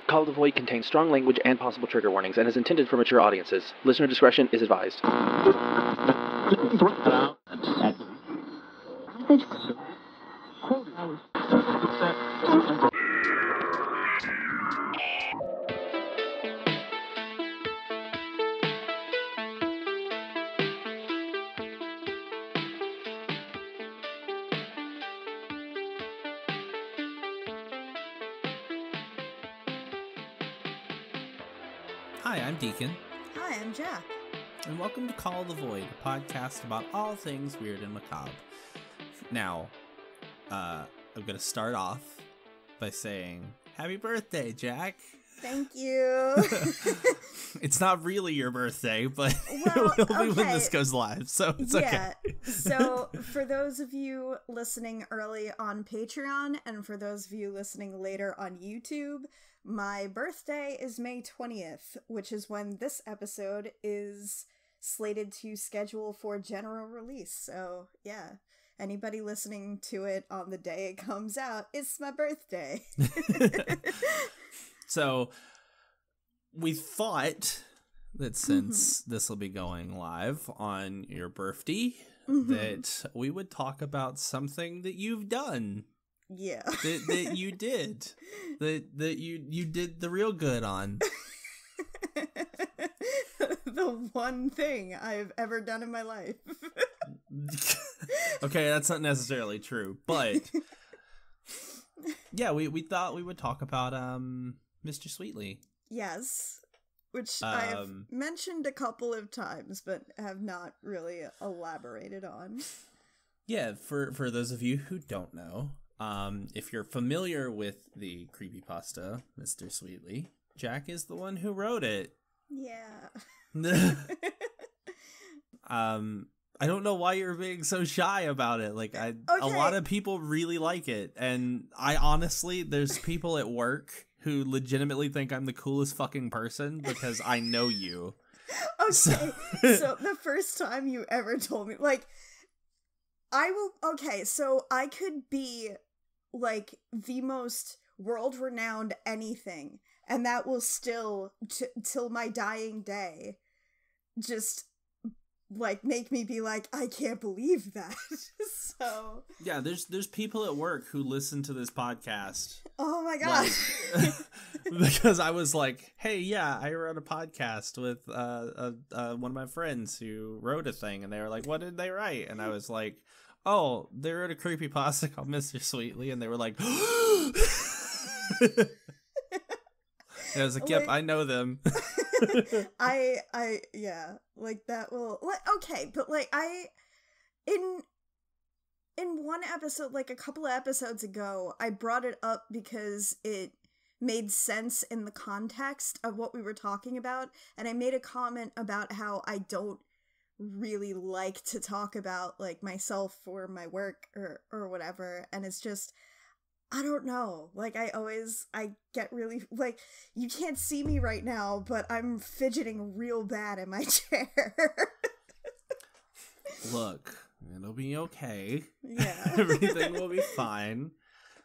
Call of the Void contains strong language and possible trigger warnings and is intended for mature audiences. Listener discretion is advised. Hi, I'm Deacon. Hi, I'm Jack. And welcome to Call the Void, a podcast about all things weird and macabre. Now, I'm going to start off by saying, happy birthday, Jack. Thank you. It's not really your birthday, but Well, it will be when okay. this goes live, so it's Yeah. okay. So, for those of you listening early on Patreon, and for those of you listening later on YouTube, my birthday is May 20th, which is when this episode is slated to schedule for general release. So, yeah. Anybody listening to it on the day it comes out, it's my birthday. So, we thought that since this will be going live on your birthday, that we would talk about something that you've done. Yeah. that you did. That you did the real good on. The one thing I've ever done in my life. Okay, that's not necessarily true, but yeah, we thought we would talk about Mr. Sweetly. Yes. Which I've mentioned a couple of times, but have not really elaborated on. Yeah, for those of you who don't know, if you're familiar with the creepypasta, Mr. Sweetly, Jack is the one who wrote it. Yeah. I don't know why you're being so shy about it. Like, a lot of people really like it, and I honestly, there's people at work who legitimately think I'm the coolest fucking person because I know you. Okay, so the first time you ever told me, like, so I could be, like, the most world-renowned anything, and that will still, till my dying day, just, like, make me be like, I can't believe that. So yeah, there's people at work who listen to this podcast. Oh my god. Like, because I was like, hey, yeah, I wrote a podcast with one of my friends who wrote a thing, and they were like, what did they write? And I was like, oh, they wrote a creepypasta called Mr. Sweetly, and they were like, and I was like, yep, I know them. Yeah, like, that will, like, okay, but, like, in one episode, like, a couple of episodes ago, I brought it up because it made sense in the context of what we were talking about, and I made a comment about how I don't really like to talk about, like, myself or my work or whatever, and it's just, I don't know, like, I get really, like, you can't see me right now, but I'm fidgeting real bad in my chair. Look, it'll be okay. Yeah. Everything will be fine.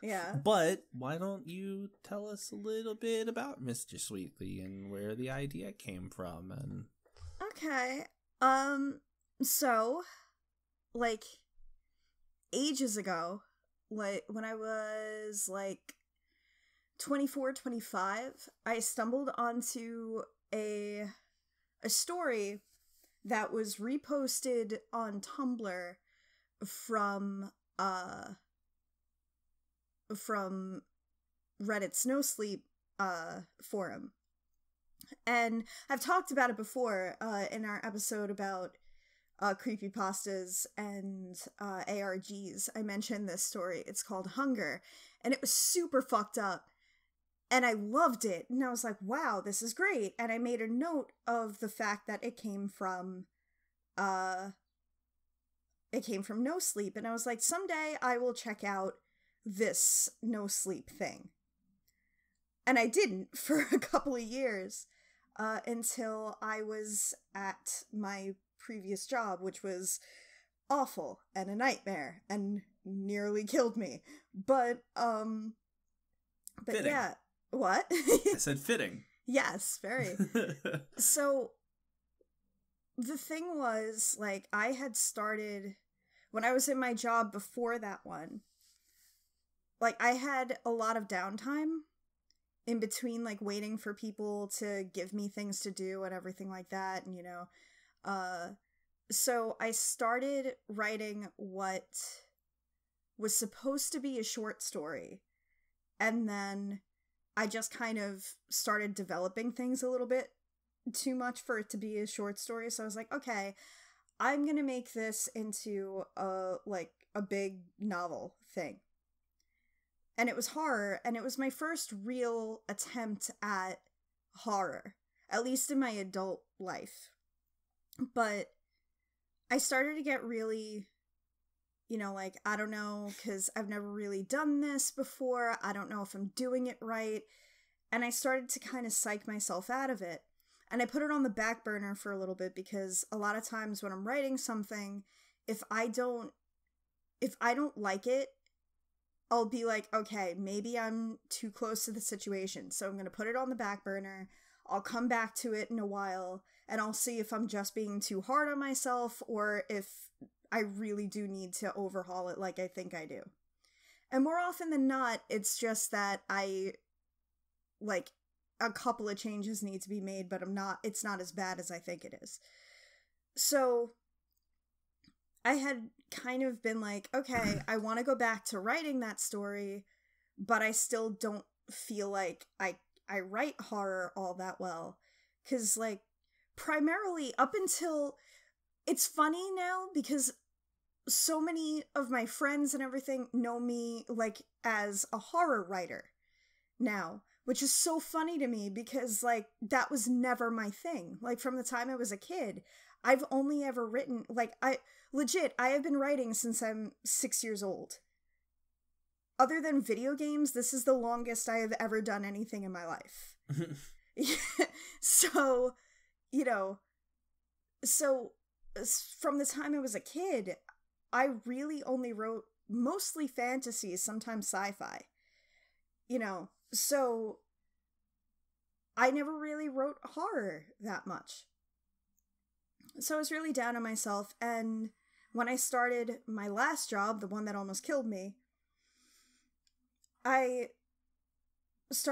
Yeah. But why don't you tell us a little bit about Mr. Sweetly and where the idea came from? And Okay. So, like, ages ago, like, when I was, like, 24, 25, I stumbled onto a story that was reposted on Tumblr from Reddit's No Sleep forum. And I've talked about it before in our episode about creepypastas and ARGs. I mentioned this story. It's called Hunger, and it was super fucked up. And I loved it. And I was like, wow, this is great. And I made a note of the fact that it came from No Sleep. And I was like, someday I will check out this No Sleep thing. And I didn't for a couple of years until I was at my previous job, which was awful and a nightmare and nearly killed me. But Fitting. yeah. What? I said fitting. Yes, very. So the thing was, like, I had started when I was in my job before that one. Like, I had a lot of downtime in between, like, waiting for people to give me things to do and everything like that, and, so I started writing what was supposed to be a short story, and then I just kind of started developing things a little bit too much for it to be a short story, so I was like, okay, I'm gonna make this into a big novel thing. And it was horror, and it was my first real attempt at horror, at least in my adult life. But I started to get really, I don't know, because I've never really done this before. I don't know if I'm doing it right. And I started to kind of psych myself out of it. And I put it on the back burner for a little bit because a lot of times when I'm writing something, if I don't like it, I'll be like, okay, maybe I'm too close to the situation, so I'm going to put it on the back burner. I'll come back to it in a while, and I'll see if I'm just being too hard on myself or if I really do need to overhaul it like I think I do. And more often than not, it's just that a couple of changes need to be made, but it's not as bad as I think it is. So I had kind of been like, okay, I want to go back to writing that story, but I still don't feel like I write horror all that well. Because, like, primarily up until... It's funny now because so many of my friends and everything know me, like, as a horror writer now, which is so funny to me because, like, that was never my thing. Like, from the time I was a kid, I've only ever written, like, I have been writing since I'm 6 years old. Other than video games, this is the longest I have ever done anything in my life. So, from the time I was a kid, I really only wrote mostly fantasies, sometimes sci-fi. So I never really wrote horror that much. So I was really down on myself, and when I started my last job, the one that almost killed me, I was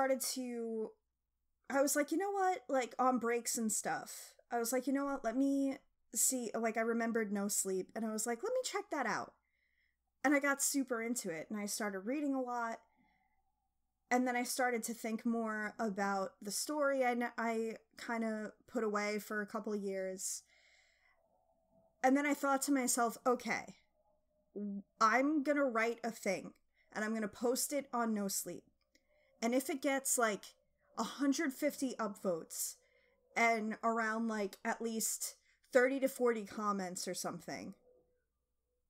like, you know what, like, on breaks and stuff, I was like, you know what, let me see, like, I remembered No Sleep, and I was like, let me check that out. And I got super into it, and I started reading a lot, and then I started to think more about the story I kind of put away for a couple of years. And then I thought to myself, okay, I'm gonna write a thing, and I'm gonna post it on No Sleep. And if it gets, like, 150 upvotes, and around, like, at least 30 to 40 comments or something,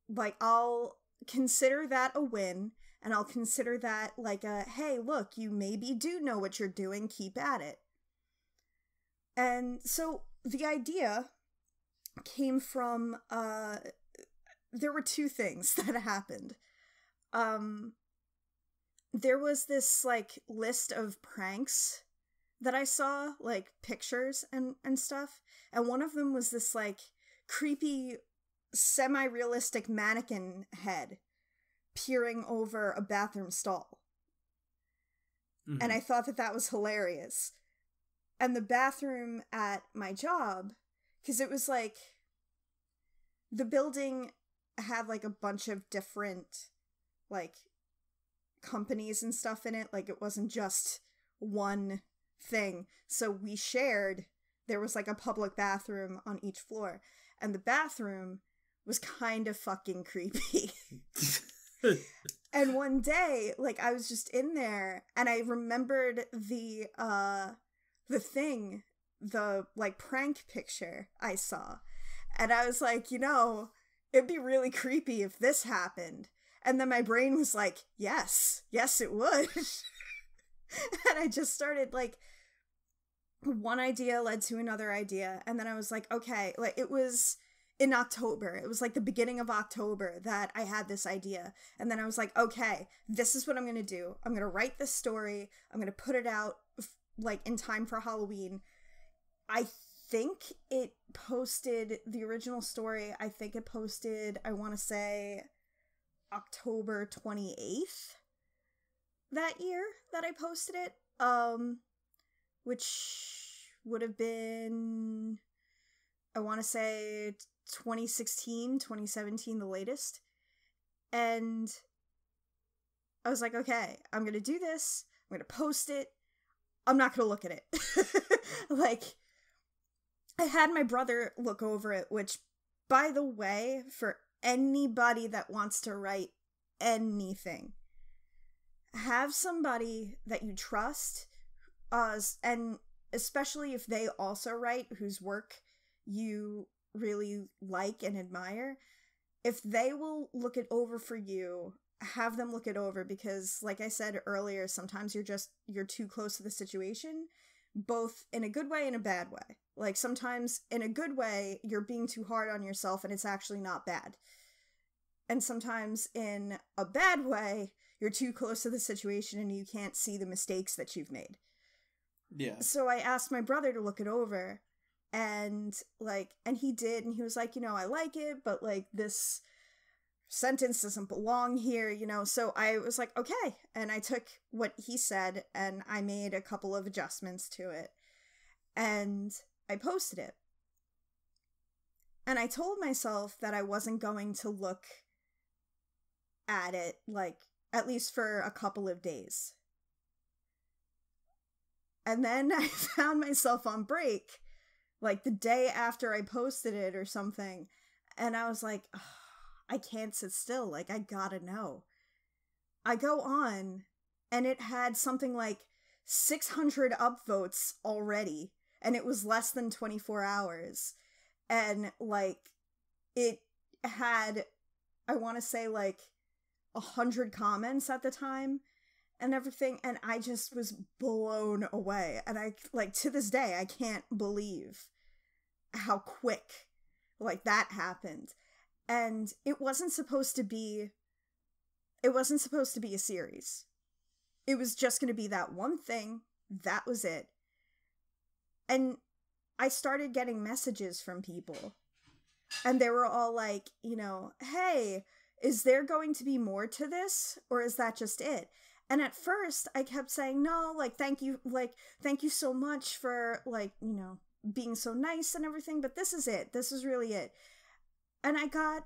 like, I'll consider that a win, and I'll consider that, like, hey, look, you maybe do know what you're doing, keep at it. And so, the idea came from, there were two things that happened. There was this, like, list of pranks that I saw, like, pictures and stuff, and one of them was this, like, creepy, semi-realistic mannequin head peering over a bathroom stall. Mm-hmm. And I thought that was hilarious. And the bathroom at my job, because it was, like, the building had, like, a bunch of different, like, companies and stuff in it. Like, it wasn't just one thing. So we shared, there was, like, a public bathroom on each floor. And the bathroom was kind of fucking creepy. And one day, like, I was just in there, and I remembered the thing, the, like, prank picture I saw. And I was like, it'd be really creepy if this happened. And then my brain was like, yes, it would. And I just started, like, one idea led to another idea. And then I was like, okay, like, it was in October. It was like the beginning of October that I had this idea. And then I was like, okay, this is what I'm going to do. I'm going to write this story. I'm going to put it out like in time for Halloween. I think it posted the original story. I think it posted, I want to say October 28th that year that I posted it. Which would have been, I want to say 2016, 2017, the latest. And I was like, okay, I'm going to do this. I'm going to post it. I'm not going to look at it. Like, I had my brother look over it, which, by the way, for anybody that wants to write anything, have somebody that you trust, and especially if they also write, whose work you really like and admire, if they will look it over for you, have them look it over, because like I said earlier, sometimes you're too close to the situation, both in a good way and a bad way. Like, sometimes in a good way, you're being too hard on yourself and it's actually not bad. And sometimes in a bad way, you're too close to the situation and you can't see the mistakes that you've made. Yeah. So I asked my brother to look it over, and he did, and he was like, I like it, but like this sentence doesn't belong here, so I was like, okay, and I took what he said and I made a couple of adjustments to it, and I posted it. And I told myself that I wasn't going to look at it, like, at least for a couple of days. And then I found myself on break, like the day after I posted it or something, and I was like, oh, I can't sit still, like, I gotta know. I go on, and it had something like 600 upvotes already, and it was less than 24 hours, and, like, it had, I want to say, like, 100 comments at the time, and everything, and I just was blown away, and I, like, to this day, I can't believe how quick, like, that happened. And it wasn't supposed to be a series. It was just going to be that one thing. That was it. And I started getting messages from people, and they were all like, hey, is there going to be more to this, or is that just it? And at first I kept saying, no, like, thank you so much for, like, being so nice and everything, but this is it. This is really it. And I got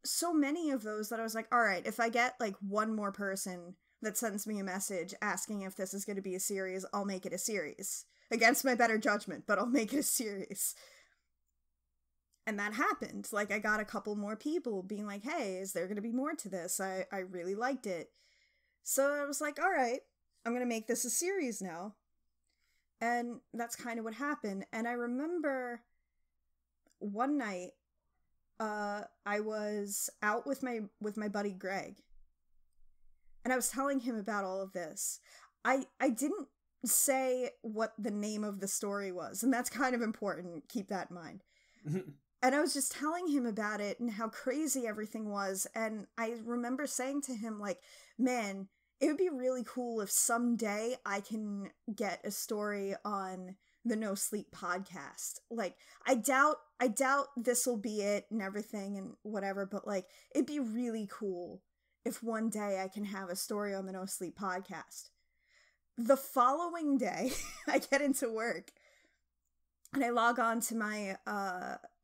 so many of those that I was like, all right, if I get like one more person that sends me a message asking if this is going to be a series, I'll make it a series. Against my better judgment, but I'll make it a series. And that happened. Like, I got a couple more people being like, hey, is there going to be more to this? I really liked it. So I was like, all right, I'm going to make this a series now. And that's kind of what happened. And I remember one night, I was out with my buddy Greg, and I was telling him about all of this. I didn't say what the name of the story was, and that's kind of important. Keep that in mind. And I was just telling him about it and how crazy everything was. And I remember saying to him, like, man, it would be really cool if someday I can get a story on the No Sleep podcast. Like, I doubt this'll be it and everything and whatever, but like, it'd be really cool if one day I can have a story on the No Sleep podcast. The following day, I get into work and I log on to my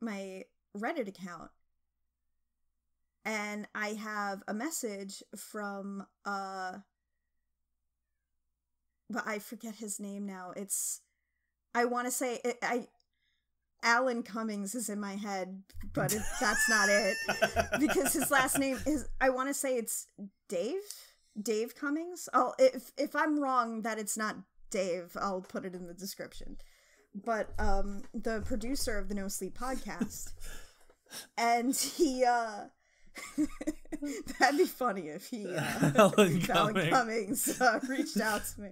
my Reddit account, and I have a message from but I forget his name now. I want to say Alan Cummings is in my head, but that's not it, because his last name is, I want to say it's Dave Cummings. If I'm wrong that it's not Dave, I'll put it in the description. But the producer of the No Sleep podcast, and he that'd be funny if he Alan Cummings reached out to me.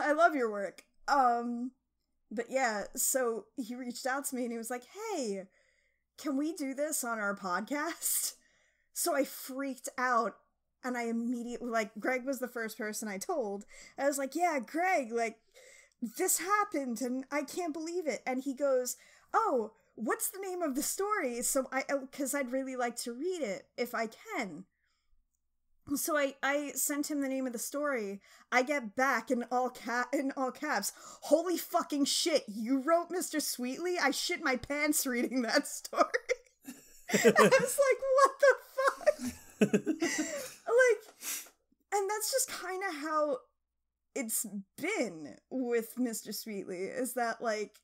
I love your work. But yeah, so he reached out to me and he was like, hey, can we do this on our podcast? So I freaked out, and I immediately, like, Greg was the first person I told. I was like, yeah, Greg, like, this happened, and I can't believe it. And he goes, oh, what's the name of the story? So because I'd really like to read it if I can. So I sent him the name of the story. I get back in all caps. Holy fucking shit, you wrote Mr. Sweetly? I shit my pants reading that story. I was like, what the fuck? Like, and that's just kind of how it's been with Mr. Sweetly, is that, like,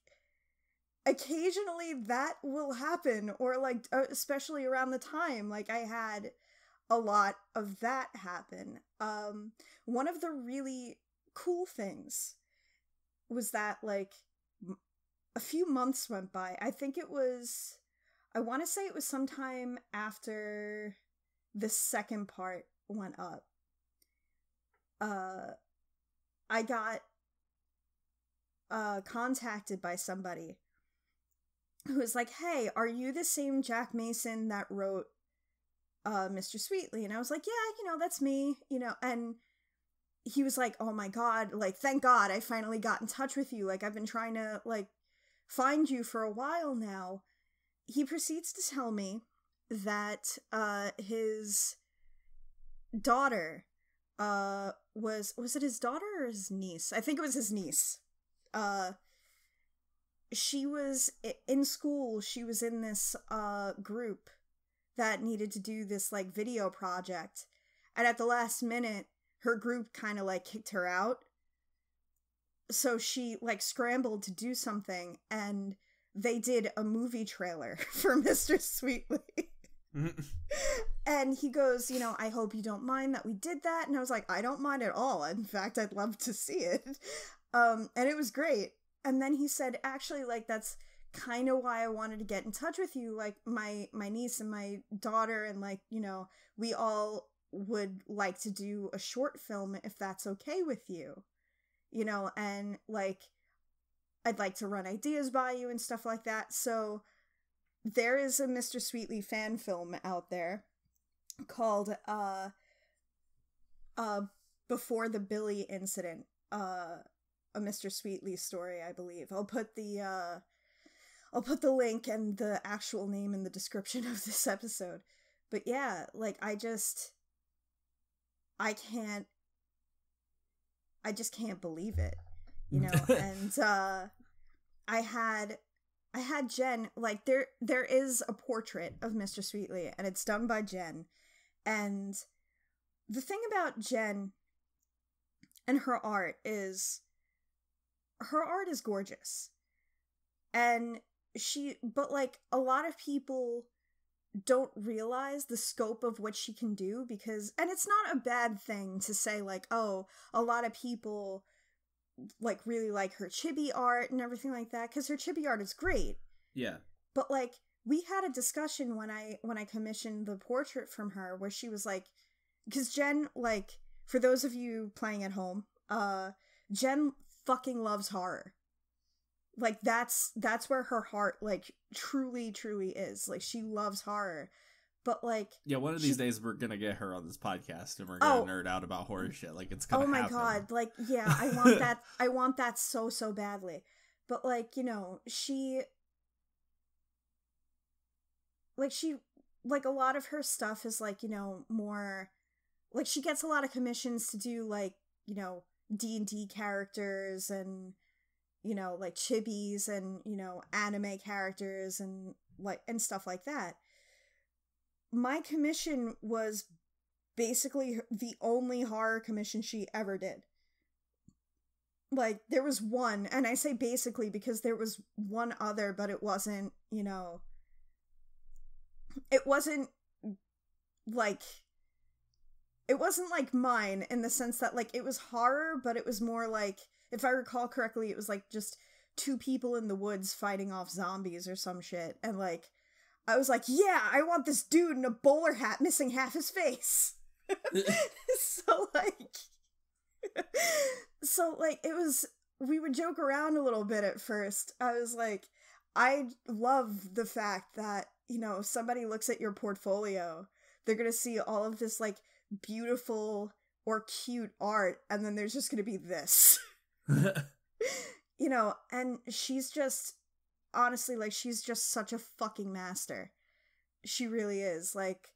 occasionally that will happen, or, like, especially around the time, like, I had a lot of that happen. One of the really cool things was that, like, a few months went by. I want to say it was sometime after the second part went up. I got contacted by somebody who was like, hey, are you the same Jack Mason that wrote Mr. Sweetly? And I was like, yeah, that's me, and he was like, oh my god, like, thank god I finally got in touch with you, like, I've been trying to, like, find you for a while now. He proceeds to tell me that his daughter was it his daughter or his niece? I think it was his niece. She was in school, she was in this group that needed to do this, like, video project, and at the last minute her group kind of, like, kicked her out, so she, like, scrambled to do something, and they did a movie trailer for Mr. Sweetly. And he goes, I hope you don't mind that we did that. And I was like, I don't mind at all. In fact, I'd love to see it. And it was great. And then he said, actually, like, that's kind of why I wanted to get in touch with you. Like, my niece and my daughter and, like, we all would like to do a short film if that's okay with you. And, like, I'd like to run ideas by you and stuff like that. So there is a Mr. Sweetly fan film out there called Before the Billy Incident, a Mr. Sweetly story, I believe. I'll put the link and the actual name in the description of this episode. But yeah, like, I just can't believe it, and I had Jen, like, there is a portrait of Mr. Sweetly, and it's done by Jen. And the thing about Jen and her art is gorgeous. And but, like, a lot of people don't realize the scope of what she can do, because, and it's not a bad thing to say, like, oh, a lot of people, like, really like her chibi art and everything like that, because her chibi art is great. Yeah. But, like, we had a discussion when I commissioned the portrait from her, where she was like, because Jen, like, for those of you playing at home, Jen fucking loves horror. Like, that's where her heart, like, truly is. Like, she loves horror. But, like... Yeah, one of these days we're gonna get her on this podcast and we're gonna nerd out about horror shit. Like, it's gonna happen. Oh my god, like, yeah, I want that. I want that so badly. But, like, she... Like, a lot of her stuff is, like, more... Like, she gets a lot of commissions to do, like, D&D characters and... like, chibis and, anime characters and, like, and stuff like that. My commission was basically the only horror commission she ever did. Like, there was one, and I say basically because there was one other, but it wasn't, it wasn't like mine, in the sense that, like, it was horror, but it was more like, if I recall correctly, it was, like, just two people in the woods fighting off zombies or some shit. And, like, I was like, yeah, I want this dude in a bowler hat missing half his face. So, like, it was, we would joke around a little bit at first. I was like, I love the fact that, you know, if somebody looks at your portfolio, they're gonna see all of this, like, beautiful or cute art, and then there's just gonna be this. You know, and she's just, honestly, like, she's just such a fucking master. She really is. Like,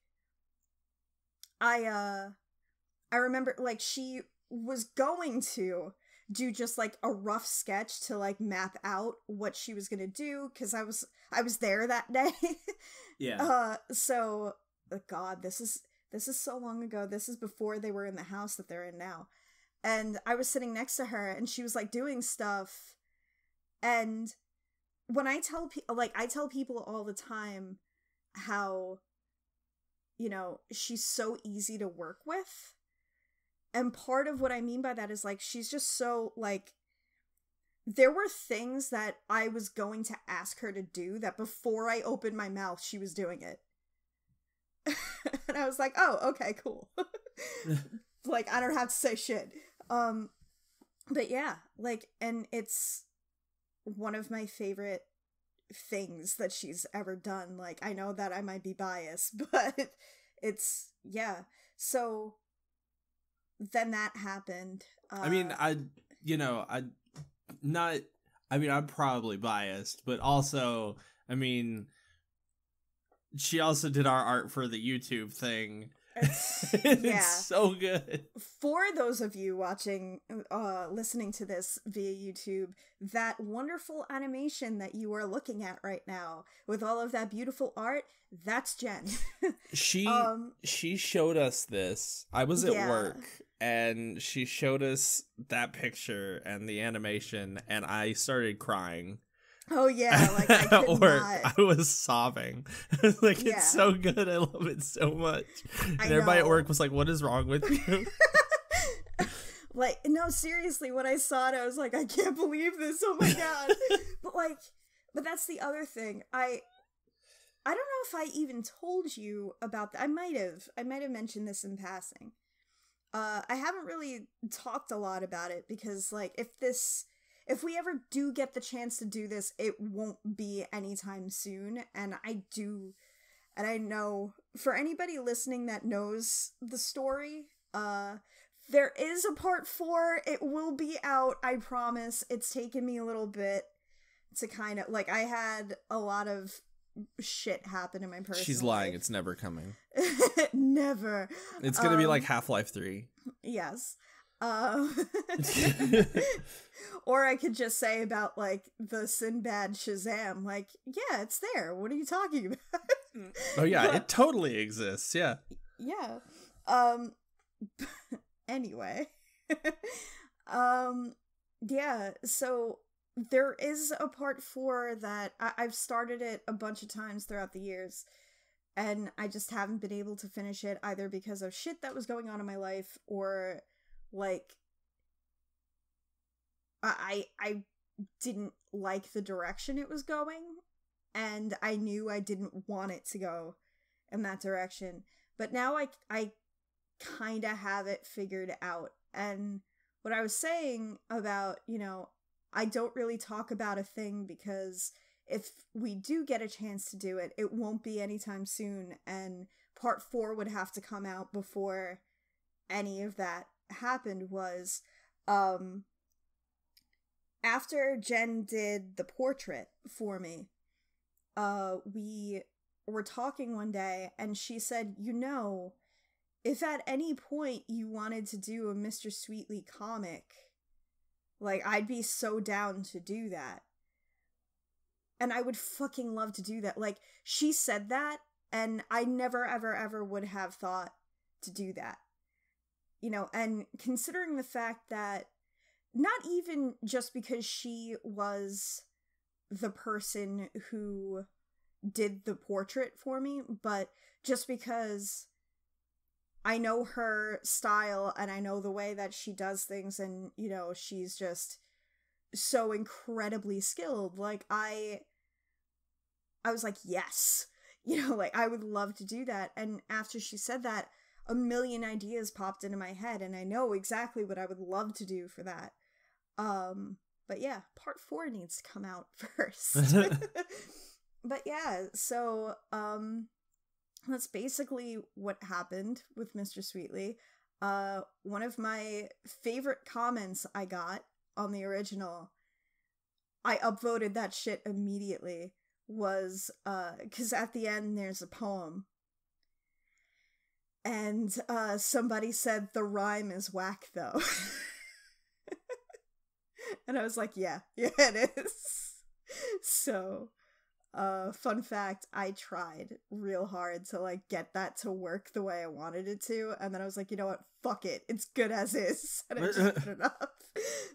I remember, like, she was going to do just, like, a rough sketch to, like, map out what she was gonna do, because I was there that day. Yeah. So, God, this is so long ago. This is before they were in the house that they're in now. And I was sitting next to her, and she was, like, doing stuff, and when I tell people all the time how, you know, she's so easy to work with, and part of what I mean by that is, like, she's just so, like, there were things that I was going to ask her to do that before I opened my mouth, she was doing it. And I was like, oh, okay, cool. Like, I don't have to say shit. But yeah, like, and it's one of my favorite things that she's ever done. Like, I know that I might be biased, but it's, yeah. So then that happened. I mean, I'm probably biased, but also, I mean, she also did our art for the YouTube thing. It's so good. For those of you watching, listening to this via YouTube, that wonderful animation that you are looking at right now with all of that beautiful art, that's Jen. She showed us this. I was at work, and she showed us that picture and the animation, and I started crying. Oh yeah, like I could at work, not. I was sobbing. Like, it's so good. I love it so much. And everybody at work was like, "What is wrong with you?" Like, no, seriously, when I saw it, I was like, I can't believe this. Oh my God. But that's the other thing. I don't know if I even told you about that. I might have mentioned this in passing. I haven't really talked a lot about it because, like, if we ever do get the chance to do this, it won't be anytime soon. And I know for anybody listening that knows the story, there is a part 4. It will be out, I promise. It's taken me a little bit to kind of, like, I had a lot of shit happen in my personal She's lying. Life. It's never coming. Never. It's gonna be like Half-Life 3. Yes. Or I could just say about, like, the Sinbad Shazam, like, yeah, it's there. What are you talking about? Oh yeah, it totally exists. Yeah. Yeah. Anyway. Yeah, so there is a part 4 that I've started it a bunch of times throughout the years, and I just haven't been able to finish it, either because of shit that was going on in my life, or, like, I didn't like the direction it was going, and I knew I didn't want it to go in that direction. But now I kind of have it figured out. And what I was saying about, you know, I don't really talk about a thing because if we do get a chance to do it, it won't be anytime soon, and part 4 would have to come out before any of that happened. Was after Jen did the portrait for me, we were talking one day, and she said, you know, if at any point you wanted to do a Mr. Sweetly comic, like, I'd be so down to do that. And I would fucking love to do that. Like, she said that, and I never, ever, ever would have thought to do that. You know, and considering the fact that, not even just because she was the person who did the portrait for me, but just because I know her style and I know the way that she does things, and, you know, she's just so incredibly skilled. Like, I was like, yes, you know, like, I would love to do that. And after she said that, a million ideas popped into my head, and I know exactly what I would love to do for that. But But yeah, part 4 needs to come out first. But yeah, so that's basically what happened with Mr. Sweetly. One of my favorite comments I got on the original, I upvoted that shit immediately, was because at the end there's a poem, and somebody said the rhyme is whack though. And I was like, yeah, it is. So fun fact, I tried real hard to like get that to work the way I wanted it to, and then I was like, you know what, fuck it, it's good as is, and I just put it up.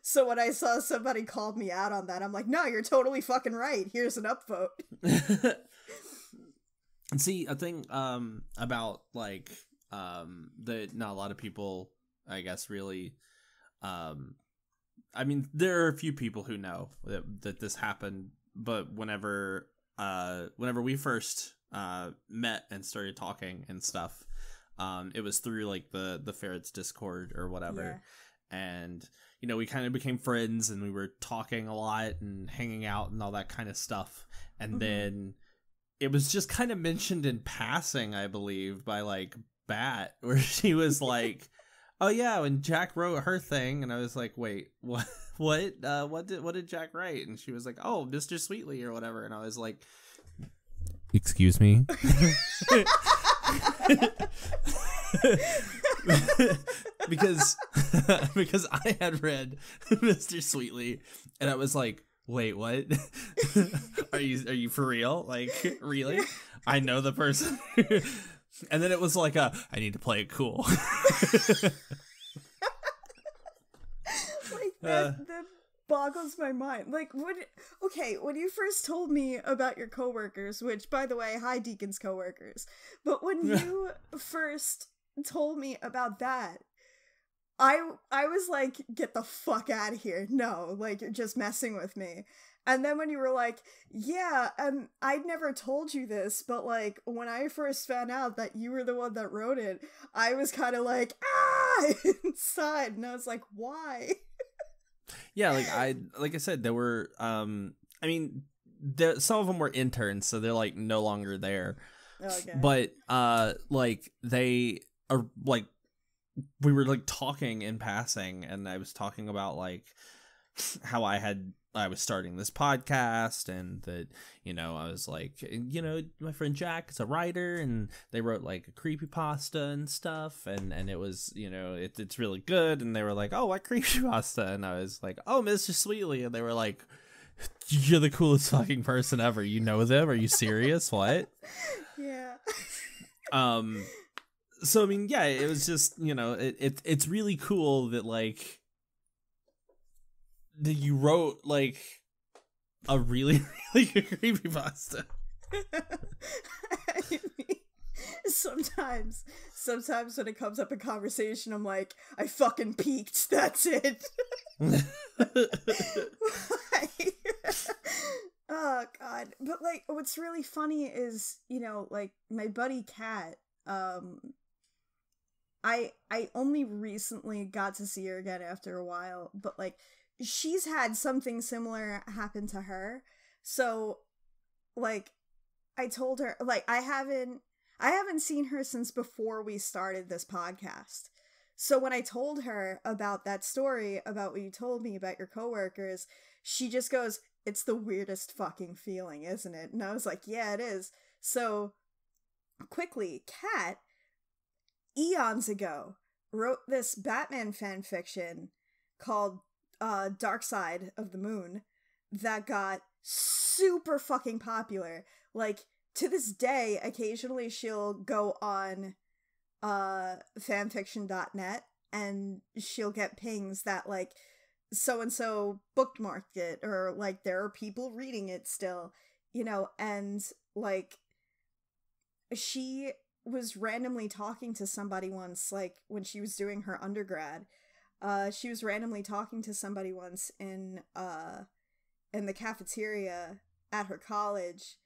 So when I saw somebody called me out on that, I'm like, no, you're totally fucking right, here's an upvote. And see, a thing about like that not a lot of people, I guess, really I mean, there are a few people who know that this happened, but whenever we first met and started talking and stuff, it was through like the Ferrets Discord or whatever. Yeah. And you know, we kind of became friends, and we were talking a lot and hanging out and all that kind of stuff. And then it was just kind of mentioned in passing, I believe, by like Bat, where she was like, oh yeah, when Jack wrote her thing, and I was like, wait, what did Jack write? And she was like, oh, Mr. Sweetly or whatever. And I was like, excuse me. because I had read Mr. Sweetly, and I was like, wait, what? Are you for real? Like, really? I know the person. And then it was like I need to play it cool. Like that boggles my mind. Like, when you first told me about your coworkers, which, by the way, hi Deacon's coworkers, but when you first told me about that, I was like, get the fuck out of here. No, like, you're just messing with me. And then when you were like, yeah, and I'd never told you this, but like, when I first found out that you were the one that wrote it, I was kind of like, inside. And I was like, why? Yeah, like I said, there were, I mean, some of them were interns, so they're like no longer there. Okay. But, like, they are like, we were like talking in passing, and I was talking about like how I was starting this podcast, and that, you know, I was like, you know, my friend Jack is a writer, and they wrote like a creepypasta and stuff, and it was, you know, it's really good. And they were like, oh, what creepypasta? And I was like, oh, Mr. Sweetly. And they were like, you're the coolest fucking person ever. You know them? Are you serious? What? Yeah. So I mean, yeah, it was just, you know, it's really cool that like that you wrote like a really really good creepypasta. I mean, sometimes when it comes up in conversation, I'm like, I fucking peaked. That's it. Oh god. But like, what's really funny is, you know, like my buddy Kat, I only recently got to see her again after a while, but like, she's had something similar happen to her. So like, I told her, like, I haven't seen her since before we started this podcast. So when I told her about that story, about what you told me about your coworkers, she just goes, it's the weirdest fucking feeling, isn't it? And I was like, yeah, it is. So quickly, Kat, eons ago, wrote this Batman fanfiction called Dark Side of the Moon that got super fucking popular. Like, to this day, occasionally she'll go on fanfiction.net and she'll get pings that like so-and-so bookmarked it, or like there are people reading it still, you know. And like, she was randomly talking to somebody once, like when she was doing her undergrad. She was randomly talking to somebody once in the cafeteria at her college,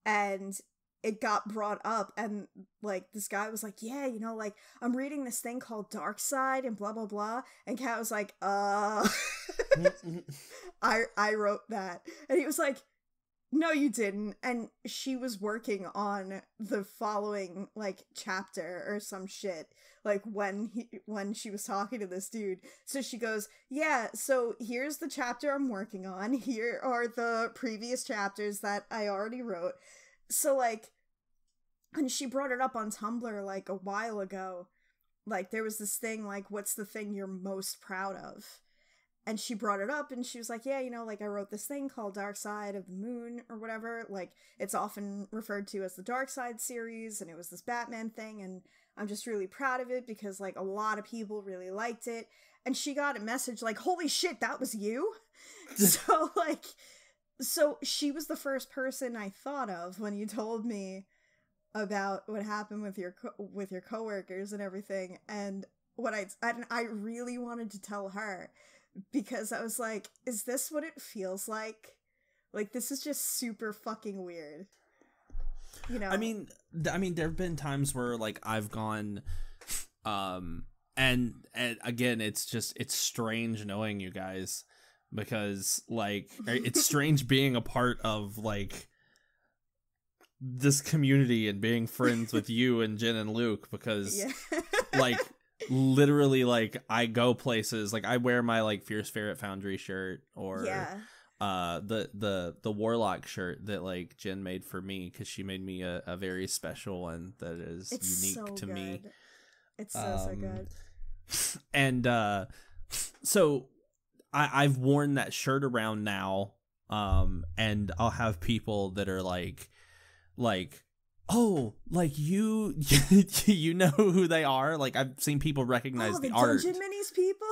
and it got brought up, and like this guy was like, yeah, you know, like I'm reading this thing called Dark Side and blah blah blah, and Kat was like, I wrote that, and he was like, no, you didn't. And she was working on the following like chapter or some shit, like when she was talking to this dude. So she goes, yeah, so here's the chapter I'm working on, here are the previous chapters that I already wrote. So like, and she brought it up on Tumblr like a while ago, like there was this thing like, what's the thing you're most proud of? And she brought it up, and she was like, yeah, you know, like, I wrote this thing called Dark Side of the Moon, or whatever. Like, it's often referred to as the Dark Side series, and it was this Batman thing, and I'm just really proud of it, because, like, a lot of people really liked it. And she got a message like, holy shit, that was you? So, like, so she was the first person I thought of when you told me about what happened with your coworkers and everything, and I really wanted to tell her, because I was like, is this what it feels like? Like, this is just super fucking weird. You know? I mean, there have been times where, like, I've gone, and again, it's strange knowing you guys, because, like, it's strange being a part of, like, this community and being friends with you and Jen and Luke, because, yeah. like, literally, like, I go places, like, I wear my like Fierce Ferret Foundry shirt, or the Warlock shirt that like Jen made for me, because she made me a very special one that is unique so to good. me. It's so good. And so I've worn that shirt around now, and I'll have people that are like oh, like you you know who they are. Like, I've seen people recognize the art. Dungeon Minis people.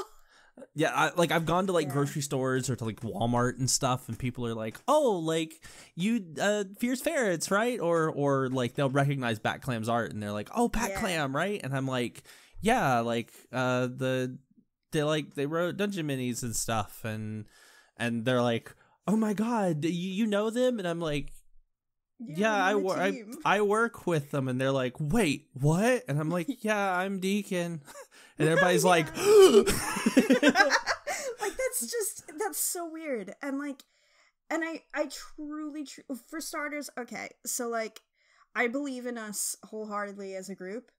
Yeah, I've gone to like grocery stores or to like Walmart and stuff, and people are like, oh, like you Fierce Ferrets, right? Or like they'll recognize Bat Clam's art, and they're like, oh, Bat Clam, right? And I'm like, yeah, like they wrote Dungeon Minis and stuff, and they're like, oh my god, you know them? And I'm like, yeah, I work with them. And they're like, wait, what? And I'm like, yeah, I'm Deacon. And everybody's like, like, that's so weird. And like, and I truly, for starters, okay, so like, I believe in us wholeheartedly as a group,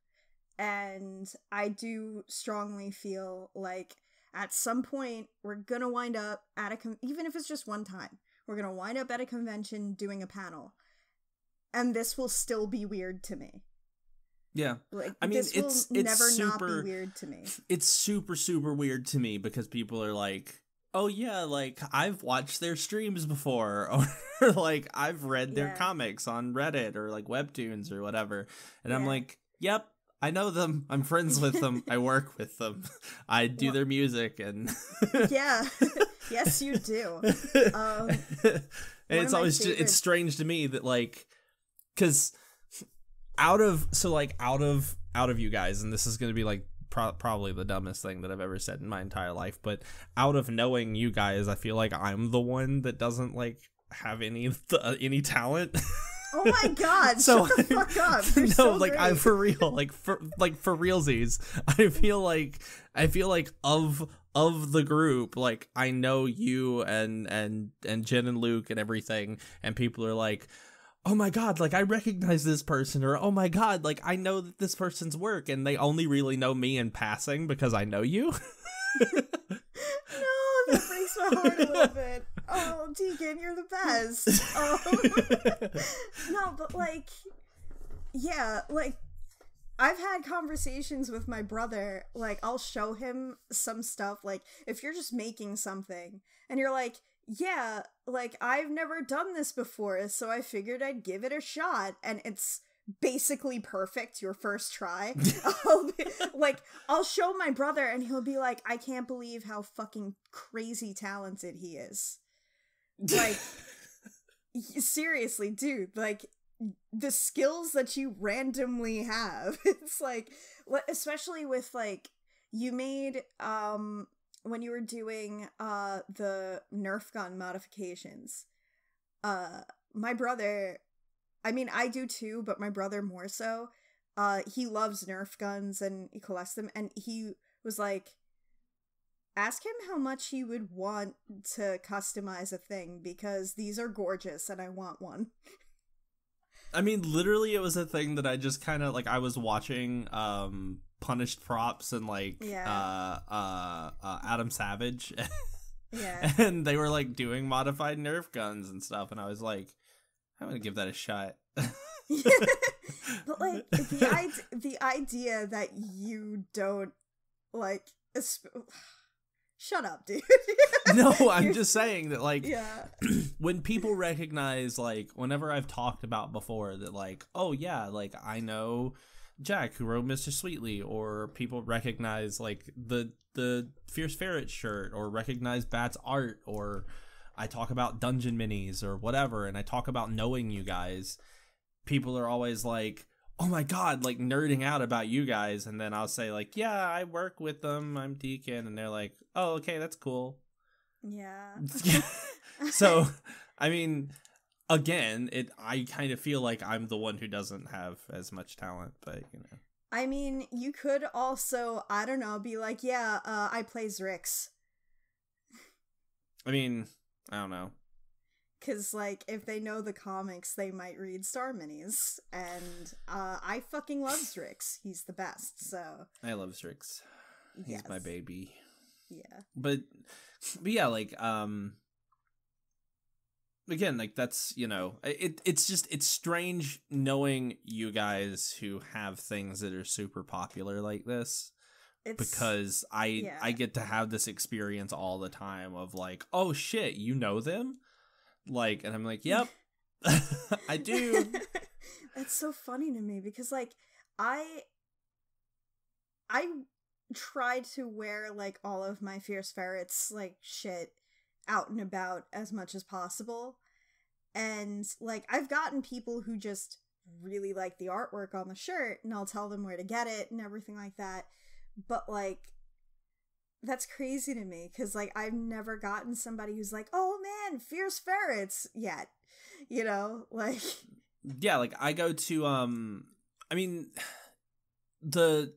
and I do strongly feel like at some point we're gonna wind up at even if it's just one time, we're gonna wind up at a convention doing a panel. And this will still be weird to me. Yeah. Like, I mean, it's never not be weird to me. It's super, super weird to me, because people are like, oh yeah, like, I've watched their streams before, or like, I've read their comics on Reddit or like Webtoons or whatever. And I'm like, yep, I know them. I'm friends with them. I work with them. I do their music, and yeah. Yes, you do. And it's always it's strange to me that, like, because out of you guys, and this is going to be like probably the dumbest thing that I've ever said in my entire life, but out of knowing you guys, I feel like I'm the one that doesn't like have any talent. Oh my god! So shut the fuck up! You're no, so like, great. I'm for real, like for realsies. I feel like of the group, like, I know you and Jen and Luke and everything, and people are like, oh my god, like, I recognize this person, or oh my god, like, I know that this person's work, and they only really know me in passing because I know you. No, that breaks my heart a little bit. Oh, Deacon, you're the best. No, but like, yeah, like, I've had conversations with my brother, like, I'll show him some stuff, like, if you're just making something, and you're like, yeah, like, I've never done this before, so I figured I'd give it a shot, and it's basically perfect your first try. I'll show my brother, and he'll be like, I can't believe how fucking crazy talented he is. Like, seriously, dude, like, the skills that you randomly have, it's like, especially with, like, you made, when you were doing, the Nerf gun modifications, my brother, I mean, I do too, but my brother more so. He loves Nerf guns and he collects them, and he was like, ask him how much he would want to customize a thing, because these are gorgeous and I want one. I mean, literally, it was a thing that I just kind of, like, I was watching Punished Props and, like, Adam Savage. Yeah. And they were, like, doing modified Nerf guns and stuff, and I was like, I'm gonna give that a shot. But, like, the idea that you don't, like, shut up, dude. No, I'm just saying that, like, yeah. when people recognize, like, whenever I've talked about before that, like, oh yeah, like, I know Jack who wrote Mr. Sweetly, or people recognize, like, the Fierce Ferret shirt, or recognize Bat's art, or I talk about Dungeon Minis or whatever, and I talk about knowing you guys, people are always like, oh my god, like, nerding out about you guys, and then I'll say, like, yeah, I work with them, I'm Deacon, and they're like, oh, okay, that's cool. Yeah. So, I mean, again, I kind of feel like I'm the one who doesn't have as much talent, but, you know. I mean, you could also, I don't know, be like, yeah, I play Zrix. I mean, I don't know. Because, like, if they know the comics, they might read Star Minis. And I fucking love Zrix. He's the best, so. I love Zrix. He's yes. my baby. Yeah. But yeah, like, again, like, that's, you know, it's just, it's strange knowing you guys who have things that are super popular like this. Because I get to have this experience all the time of, like, oh shit, you know them? Like, and I'm like, yep, I do. That's so funny to me, because, like, I tried to wear, like, all of my Fierce Ferrets, like, shit out and about as much as possible. And, like, I've gotten people who just really like the artwork on the shirt, and I'll tell them where to get it and everything like that. But, like, that's crazy to me, because, like, I've never gotten somebody who's like, oh man, Fierce Ferrets yet, you know, like. Yeah, like, I go to I mean, the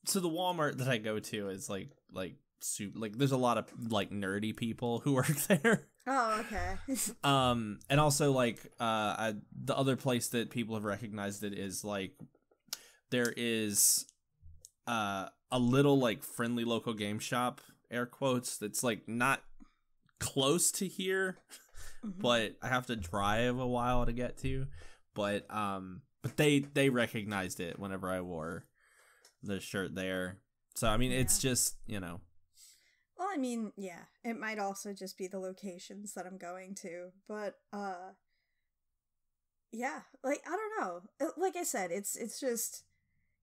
Walmart that I go to is like there's a lot of, like, nerdy people who work there. Oh, okay. And also, like, the other place that people have recognized it is, like, there is a little, like, friendly local game shop, air quotes, that's, like, not close to here, but I have to drive a while to get to. But they recognized it whenever I wore the shirt there. So, I mean, it's just, you know. Well, I mean, yeah, it might also just be the locations that I'm going to, but, yeah, like, I don't know. Like I said, it's just,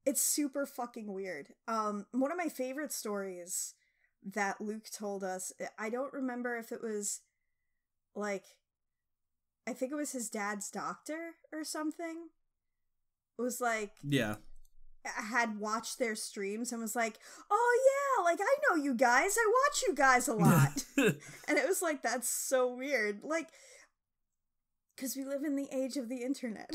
it's super fucking weird. One of my favorite stories that Luke told us, I don't remember if it was, like, I think it was his dad's doctor or something. It was like, yeah, had watched their streams and was like, oh yeah, like, I know you guys, I watch you guys a lot. And it was like, that's so weird, like, because we live in the age of the internet.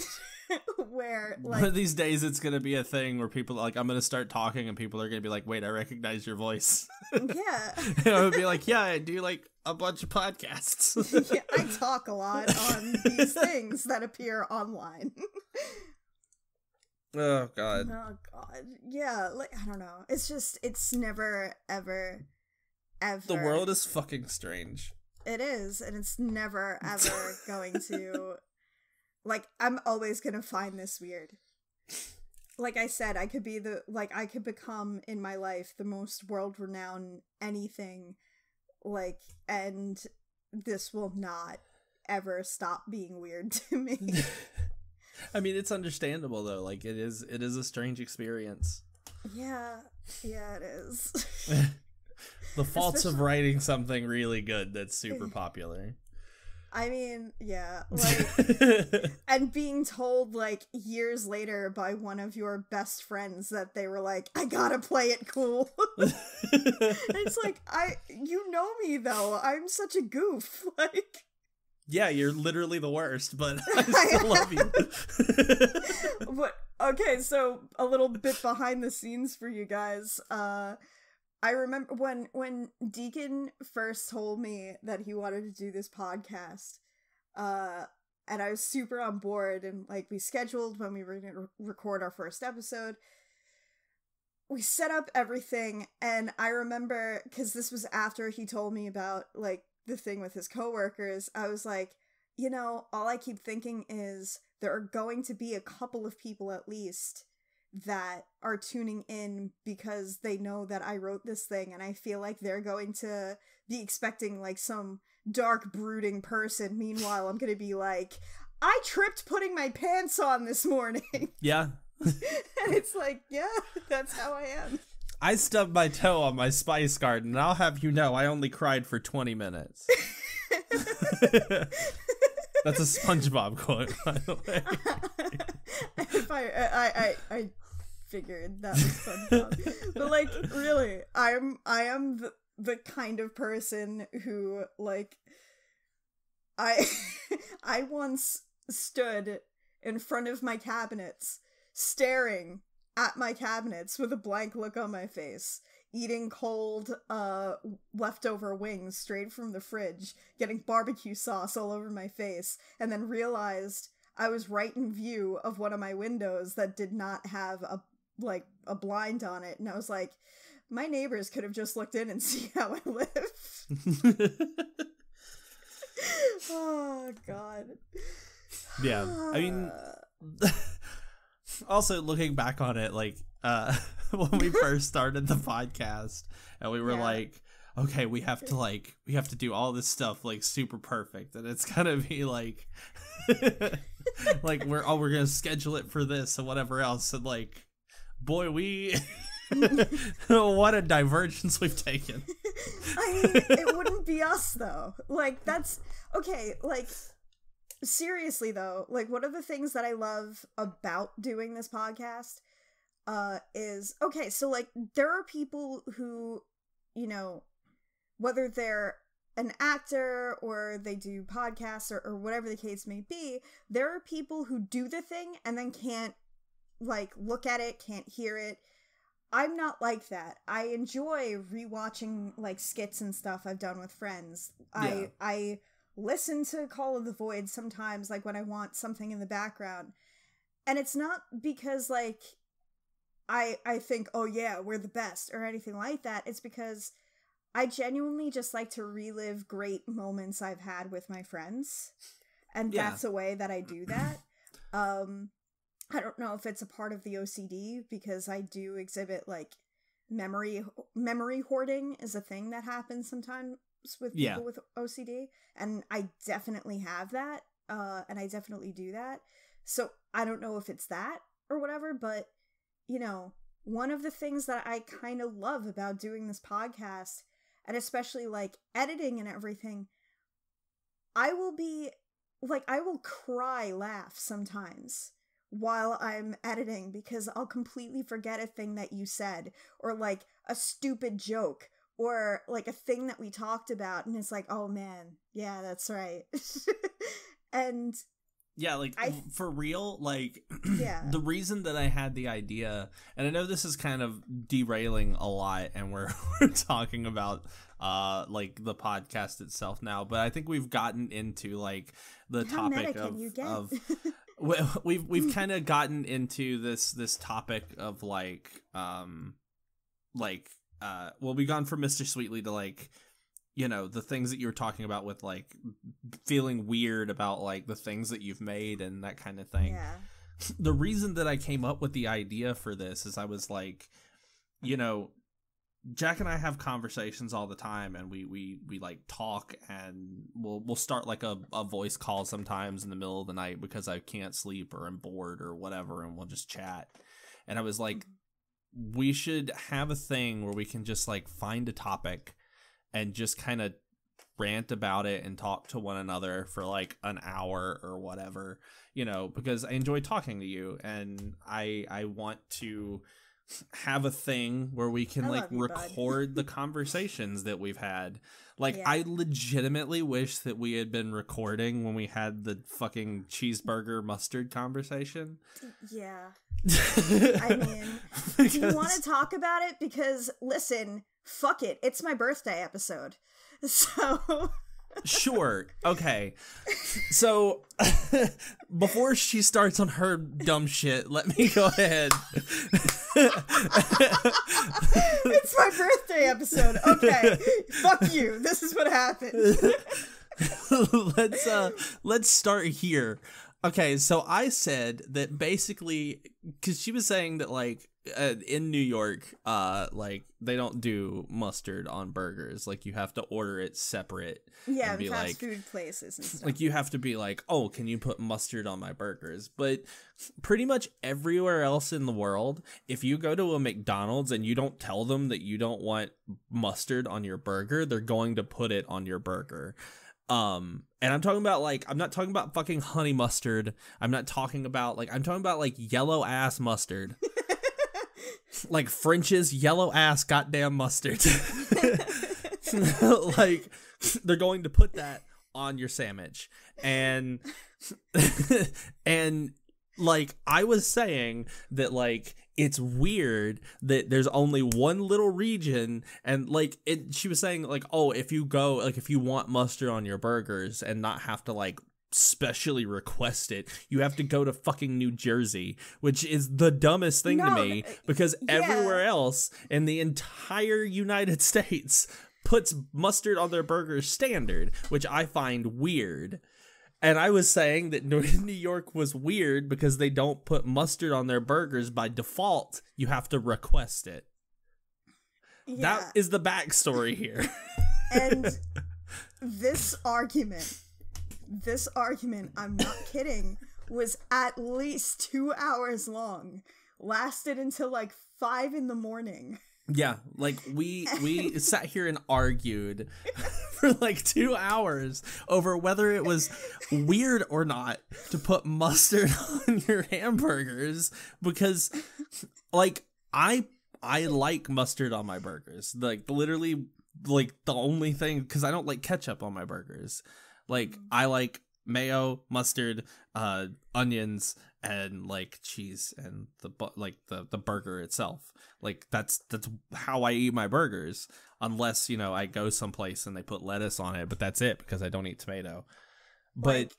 Where, like, one of these days it's gonna be a thing where people, like, I'm gonna start talking and people are gonna be like, wait, I recognize your voice. Yeah. And I would be like, yeah, I do, like, a bunch of podcasts. Yeah, I talk a lot on these things that appear online. Oh god. Oh god. Yeah, like, I don't know. It's just, it's never, ever. The world is fucking strange. It is, and it's never, ever going to, like, I'm always gonna find this weird. Like I said, I could become, in my life, the most world-renowned anything, like, and this will not ever stop being weird to me. I mean, it's understandable, though. Like, it is a strange experience. Yeah, it is. The faults of writing something really good that's super popular. I mean, yeah, like, and being told, like, years later by one of your best friends that they were like, I gotta play it cool. It's like, you know me, though. I'm such a goof. Like, Yeah, you're literally the worst, but I still love you. But okay, so a little bit behind the scenes for you guys. I remember when Deacon first told me that he wanted to do this podcast, and I was super on board, and like we scheduled when we were going to record our first episode. We set up everything, and I remember, because this was after he told me about like the thing with his coworkers, I was like, you know, all I keep thinking is there are going to be a couple of people at least that are tuning in because they know that I wrote this thing, and I feel like they're going to be expecting like some dark brooding person. Meanwhile, I'm gonna be like, I tripped putting my pants on this morning. Yeah. And it's like, yeah, that's how I am. I stubbed my toe on my Spice Garden, and I'll have you know I only cried for 20 minutes. That's a SpongeBob quote, by the way. I figured that was SpongeBob. But like, really, I am the kind of person who like I once stood in front of my cabinets, staring at my cabinets with a blank look on my face, eating cold leftover wings straight from the fridge, getting barbecue sauce all over my face, and then realized I was right in view of one of my windows that did not have a blind on it, and I was like, my neighbors could have just looked in and see how I live. Oh god. Yeah, I mean, also looking back on it, like when we first started the podcast, and we were like, okay, we have to do all this stuff like super perfect, and it's gonna be like like we're gonna schedule it for this and whatever else, and like, boy, we what a divergence we've taken. I mean, it wouldn't be us though. Like, that's okay. Like, seriously though, like, one of the things that I love about doing this podcast is, okay, so like, there are people who, you know, whether they're an actor or they do podcasts or whatever the case may be, there are people who do the thing and then can't like look at it, can't hear it. I'm not like that. I enjoy rewatching like skits and stuff I've done with friends. Yeah. I listen to Call of the Void sometimes, like when I want something in the background. And it's not because like I think, oh yeah, we're the best or anything like that. It's because I genuinely just like to relive great moments I've had with my friends. And that's a way that I do that. I don't know if it's a part of the OCD, because I do exhibit like memory hoarding is a thing that happens sometimes with people with OCD, and I definitely have that, and I definitely do that. So I don't know if it's that or whatever, but you know, one of the things that I kind of love about doing this podcast, and especially like editing and everything, I will cry laugh sometimes while I'm editing, because I'll completely forget a thing that you said, or like a stupid joke, or like a thing that we talked about, and it's like, oh man, yeah, that's right. And yeah, like for real, like yeah. The reason that I had the idea, and I know this is kind of derailing a lot, and we're talking about like the podcast itself now, but I think we've gotten into like the topic of we've kind of gotten into this topic of like well, we've gone from Mr. Sweetly to like, you know, the things that you were talking about with like feeling weird about like the things that you've made and that kind of thing. Yeah. The reason that I came up with the idea for this is I was like, you know, Jack and I have conversations all the time, and we like talk, and we'll start like a voice call sometimes in the middle of the night because I can't sleep or I'm bored or whatever, and we'll just chat. And I was like, we should have a thing where we can just like find a topic and just kind of rant about it and talk to one another for like an hour or whatever, you know, because I enjoy talking to you, and I want to have a thing where we can I like love you, bud. record the conversations that we've had. Like, Yeah. I legitimately wish that we had been recording when we had the fucking cheeseburger mustard conversation. Yeah. I mean, do you Because- want to talk about it? Because, listen, fuck it. It's my birthday episode. So, Sure. Okay. So, before she starts on her dumb shit, let me go ahead. it's my birthday episode. Okay. Fuck you. This is what happened. Let's start here. Okay, so I said that basically, because she was saying that like in New York, like they don't do mustard on burgers. Like you have to order it separate. Yeah, and be fast like, food places and stuff. like you have to be like, oh, can you put mustard on my burgers? But pretty much everywhere else in the world, if you go to a McDonald's and you don't tell them that you don't want mustard on your burger, they're going to put it on your burger. And I'm talking about like, I'm not talking about fucking honey mustard. I'm not talking about like, I'm talking about like yellow ass mustard. Like French's yellow ass goddamn mustard. Like they're going to put that on your sandwich. And and like I was saying that like it's weird that there's only one little region, and like she was saying like, oh, if you go like if you want mustard on your burgers and not have to like specially request it, you have to go to fucking New Jersey, which is the dumbest thing to me, because everywhere else in the entire United States puts mustard on their burgers standard, which I find weird. And I was saying that New York was weird because they don't put mustard on their burgers by default. You have to request it. Yeah. That is the backstory here. And this argument, I'm not kidding, was at least 2 hours long. Lasted until like 5 a.m. Yeah, like we sat here and argued for like 2 hours over whether it was weird or not to put mustard on your hamburgers, because like I like mustard on my burgers. Like literally like the only thing, because I don't like ketchup on my burgers. Like I like mayo, mustard, onions, and like cheese and the burger itself. Like that's how I eat my burgers, unless, you know, I go someplace and they put lettuce on it, but that's it because I don't eat tomato. But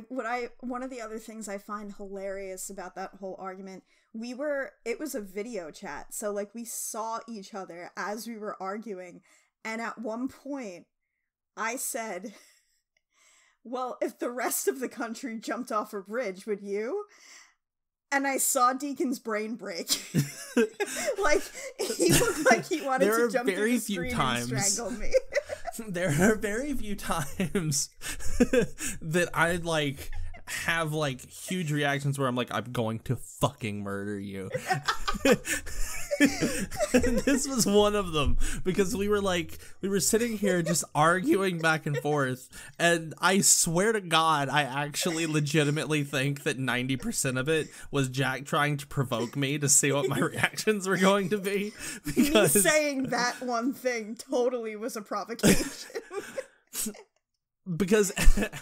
one of the other things I find hilarious about that whole argument, it was a video chat, so like we saw each other as we were arguing, and at one point I said, well, if the rest of the country jumped off a bridge, would you? And I saw Deacon's brain break. Like, he looked like he wanted to jump through the screen and strangle me. There are very few times that I like have like huge reactions where I'm like, I'm going to fucking murder you. And this was one of them, because we were sitting here just arguing back and forth, and I swear to God, I actually legitimately think that 90% of it was Jack trying to provoke me to see what my reactions were going to be. Because me saying that one thing totally was a provocation. Because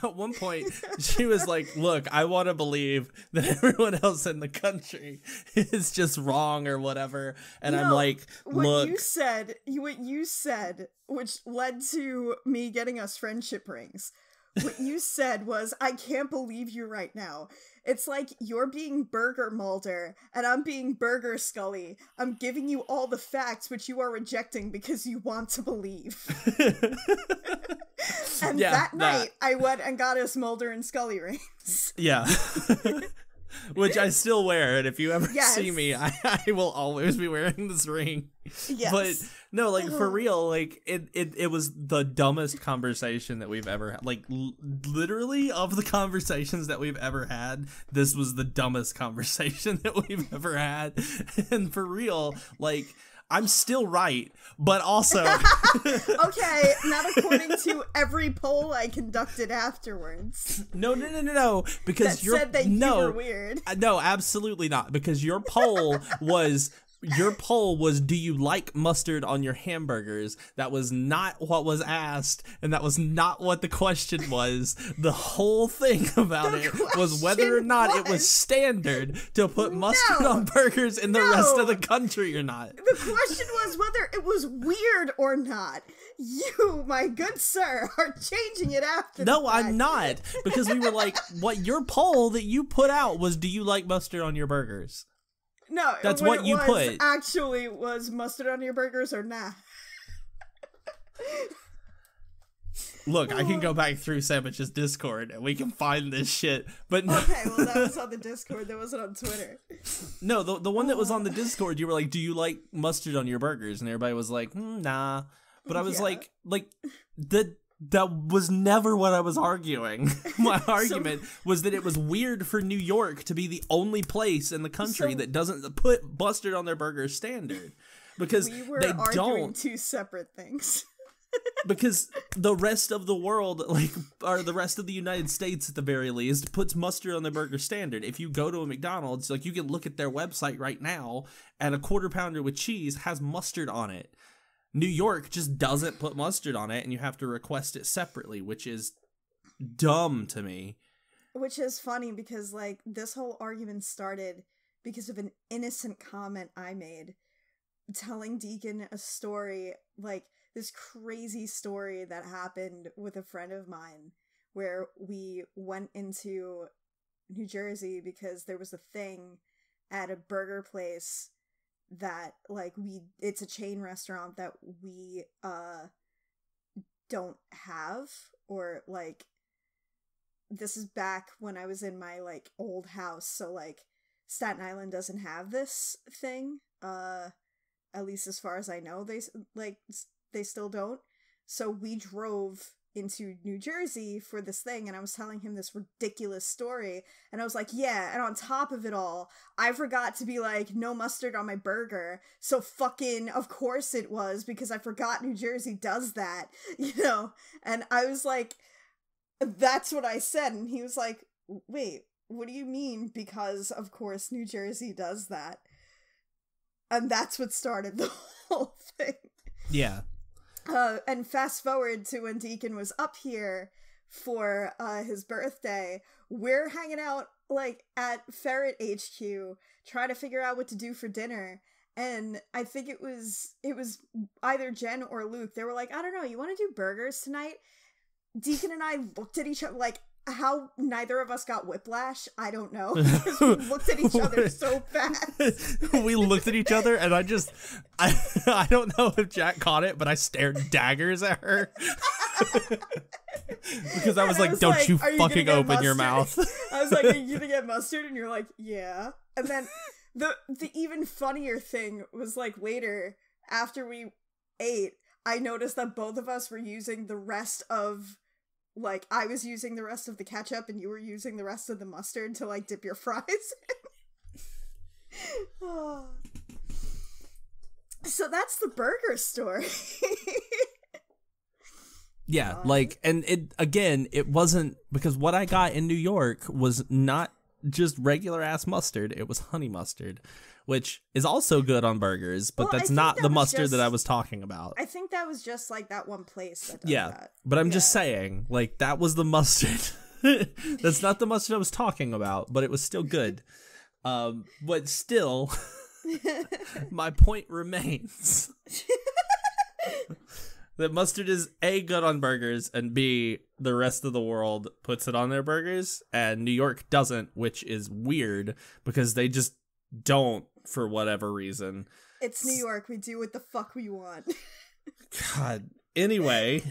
at one point she was like, look, I want to believe that everyone else in the country is just wrong or whatever. And I'm like, look. What you said, which led to me getting us friendship rings. What you said was, I can't believe you right now. It's like you're being Burger Mulder and I'm being Burger Scully. I'm giving you all the facts which you are rejecting because you want to believe. And that night, I went and got us Mulder and Scully rings. Yeah. Which I still wear, and if you ever see me, I will always be wearing this ring. Yes. But no, like for real, like it was the dumbest conversation that we've ever had. Like literally, of the conversations that we've ever had, this was the dumbest conversation that we've ever had. And for real, like I'm still right, but also Okay, not according to every poll I conducted afterwards. No, because That said that you were weird. No, absolutely not, because your poll was do you like mustard on your hamburgers? That was not what was asked, and that was not what the question was. The whole thing about it was whether or not it was standard to put mustard on burgers in the rest of the country or not. The question was whether it was weird or not. You, my good sir, are changing it after the fact. I'm not, because we were like, what your poll that you put out was, do you like mustard on your burgers? No, that's what you put. Actually, was mustard on your burgers or not? Look, I can go back through Sandwich's Discord and we can find this shit. But no. Okay, well that was on the Discord. That wasn't on Twitter. No, the one that was on the Discord, you were like, "Do you like mustard on your burgers?" And everybody was like, "Nah." But I was like that was never what I was arguing. My argument was that it was weird for New York to be the only place in the country that doesn't put mustard on their burgers standard, because we were they arguing don't. two separate things. Because the rest of the world, or the rest of the United States at the very least, puts mustard on their burger standard. If you go to a McDonald's, you can look at their website right now, and a Quarter Pounder with cheese has mustard on it. New York just doesn't put mustard on it, and you have to request it separately, which is dumb to me. Which is funny because, this whole argument started because of an innocent comment I made telling Deacon a story, this crazy story that happened with a friend of mine where we went into New Jersey because there was a thing at a burger place that it's a chain restaurant that we don't have, or this is back when I was in my old house, so Staten Island doesn't have this thing, at least as far as I know. They still don't. So we drove into New Jersey for this thing, and I was telling him this ridiculous story, and I was like, yeah, and on top of it all, I forgot to be no mustard on my burger, so fucking of course it was, because I forgot New Jersey does that, and I was like, that's what I said, and he was like, wait, what do you mean, because of course New Jersey does that? And that's what started the whole thing. Yeah. And fast forward to when Deacon was up here for his birthday, we're hanging out at Ferret HQ trying to figure out what to do for dinner. And I think it was either Jen or Luke. They were like, I don't know, you want to do burgers tonight? Deacon and I looked at each other how neither of us got whiplash, I don't know. Because we looked at each other so fast. We looked at each other, and I don't know if Jack caught it, but I stared daggers at her. Because I was like, don't you fucking open your mouth. I was like, are you gonna get mustard? And you're like, yeah. And then the even funnier thing was later, after we ate, I noticed that both of us were using the rest of I was using the rest of the ketchup and you were using the rest of the mustard to dip your fries in. Oh. So that's the burger story. Yeah, and it wasn't, because what I got in New York was not just regular ass mustard, it was honey mustard, which is also good on burgers, but that's not the mustard that I was talking about. I think that was just that one place that does that. But I'm just saying, that was the mustard. That's not the mustard I was talking about, but it was still good. But still, my point remains. That mustard is A, good on burgers, and B, the rest of the world puts it on their burgers, and New York doesn't, which is weird, because they just don't, for whatever reason. It's New York. We do what the fuck we want. God. Anyway.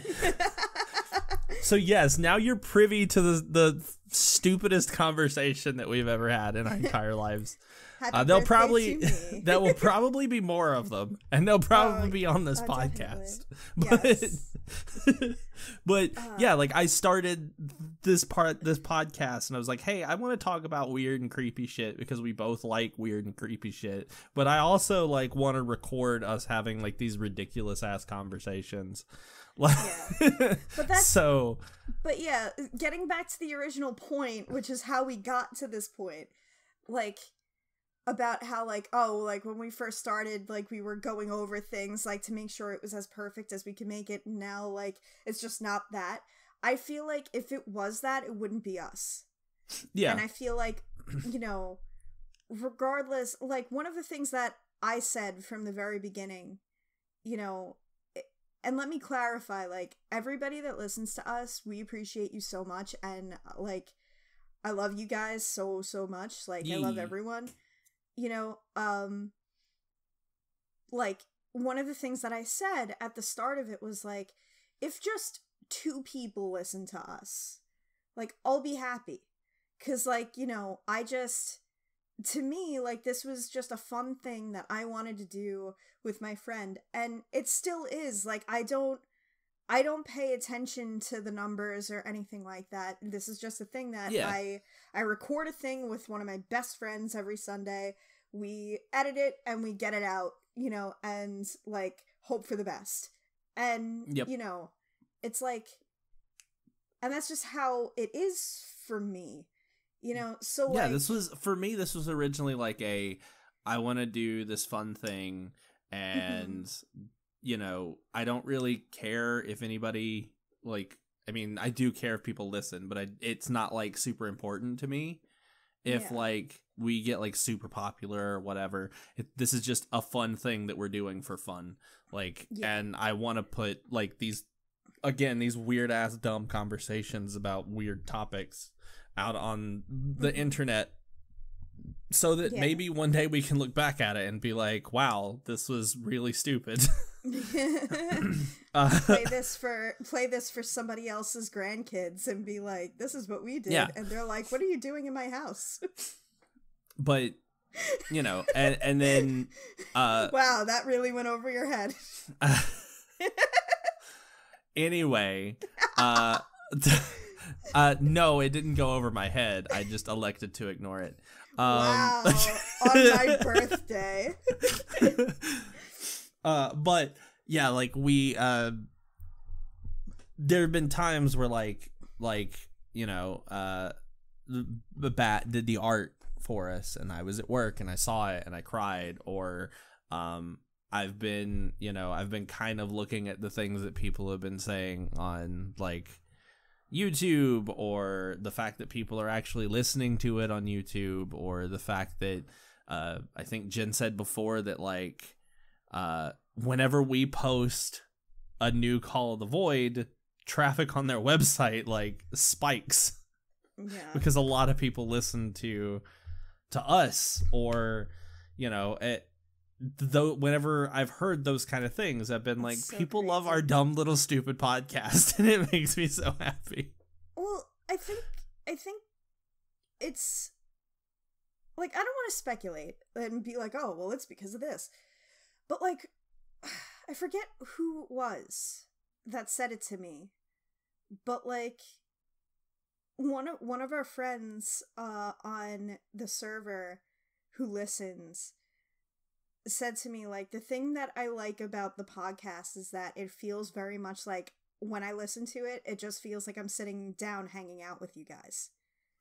So yes, now you're privy to the stupidest conversation that we've ever had in our entire lives. There will probably be more of them, and they'll probably be on this podcast. Yes. But yeah, I started this podcast, and I was like, hey, I want to talk about weird and creepy shit because we both like weird and creepy shit, but I also like want to record us having like these ridiculous ass conversations. Yeah. But yeah, getting back to the original point, which is how we got to this point, like, about how, like, oh, like, when we first started, like, we were going over things, like, to make sure it was as perfect as we could make it, and now, like, it's just not that. I feel like if it was that, it wouldn't be us. Yeah. And I feel like, you know, regardless, like, one of the things that I said from the very beginning, you know, and let me clarify, like, everybody that listens to us, we appreciate you so much, and, like, I love you guys so, so much. Like, I love everyone. You know, like, one of the things that I said at the start of it was, like, if just 2 people listen to us, like, I'll be happy. 'Cause, like, you know, to me, like, this was just a fun thing that I wanted to do with my friend, and it still is. Like, I don't pay attention to the numbers or anything like that. This is just a thing that I record a thing with one of my best friends every Sunday. We edit it and we get it out, you know, and, like, hope for the best. And, you know, it's like, and that's just how it is for me. You know, so yeah, like, this was originally like I want to do this fun thing, and you know, I don't really care if anybody, like, I mean, I do care if people listen, but it's not like super important to me if like we get like super popular or whatever. This is just a fun thing that we're doing for fun, like, and I want to put like these weird ass dumb conversations about weird topics out on the internet, so that maybe one day we can look back at it and be like, wow, this was really stupid. Play this for somebody else's grandkids and be like, this is what we did, and they're like, what are you doing in my house? But you know, and then wow, that really went over your head. Anyway, no, it didn't go over my head. I just elected to ignore it. Wow, on my birthday. But yeah, like we, there have been times where like, you know, the Bat did the art for us, and I was at work and I saw it and I cried, or, I've been kind of looking at the things that people have been saying on like YouTube, or the fact that people are actually listening to it on YouTube, or the fact that I think Jen said before that like whenever we post a new Call of the Void, traffic on their website like spikes. Yeah. Because a lot of people listen to us, or you know, though whenever I've heard those kind of things, I've been like, so people love our dumb little stupid podcast, and it makes me so happy. Well, I think it's like, I don't want to speculate and be like, oh, well, it's because of this, but like, I forget who it was that said it to me, but like, one of our friends on the server who listens said to me, like, the thing that I like about the podcast is that it feels very much like, when I listen to it, it just feels like I'm sitting down hanging out with you guys.